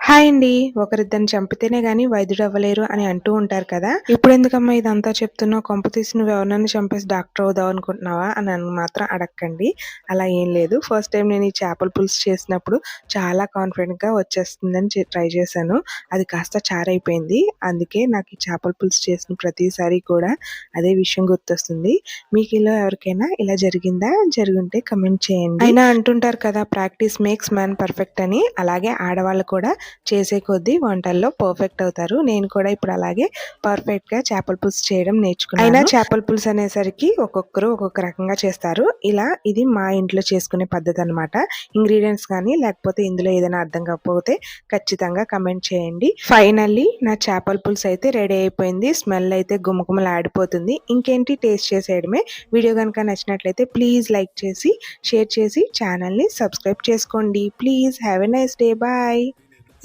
Hi అండి. ఒకరిద్దరిని చంపితేనే గాని వైద్యుడవ్వలేరు అని అంటూ ఉంటారు కదా! ఇప్పుడెందుకమ్మా ఇదంతా చెప్తున్నావు? కొంపతీసి నువ్వెవరినైనా చంపేసి డాక్టర్ అవుదాం అనుకుంటున్నావా? అని నన్ను మాత్రం అడక్కండి. అలా ఏం లేదు. ఫస్ట్ టైమ్ నేను ఈ చేపల పులుసు చేసినప్పుడు చాలా కాన్ఫిడెంట్‌గా వచ్చేస్తుందని ట్రై చేశాను. అది కాస్త చారైపోయింది. అందుకే నాకు ఈ చేపల పులుసు చేసిన ప్రతిసారి కూడా అదే విషయం గుర్తొస్తుంది. మీకిలో ఎవరికైనా ఇలా జరిగిందా? జరుగుంటే కామెంట్ చేయండి. అయినా అంటుంటారు కదా! ప్రాక్టీస్ మేక్స్ మ్యాన్ పర్ఫెక్ట్ అని. అలాగే ఆడవాళ్ళు కూడా చేసే కొద్దీ వంటల్లో పర్ఫెక్ట్ అవుతారు. నేను కూడా ఇప్పుడు అలాగే పర్ఫెక్ట్‌గా చేపల పులుసు చేయడం నేర్చుకున్నాను. అయినా చేపల పులుసు అనేసరికి ఒక్కొక్కరు ఒక్కొక్క రకంగా చేస్తారు. ఇది మా ఇంట్లో చేసుకునే పద్ధతనమాట. ఇంగ్రీడియెంట్స్ గానీ, లేకపోతే ఇందులో ఏదైనా అర్థం కాకపోతే ఖచ్చితంగా కమెంట్ చేయండి. ఫైనల్లీ నా చేపల పులుసు అయితే రెడీ అయిపోయింది. స్మెల్ అయితే గుమగుమలాడిపోతుంది. ఇంకేంటి టేస్ట్ చేసేయడమే. వీడియో గనుక నచ్చినట్లయితే ప్లీజ్ లైక్ చేసి, షేర్ చేసి ఛానల్‌ని సబ్స్క్రైబ్ చేసుకోండి. Please have a nice day. Bye.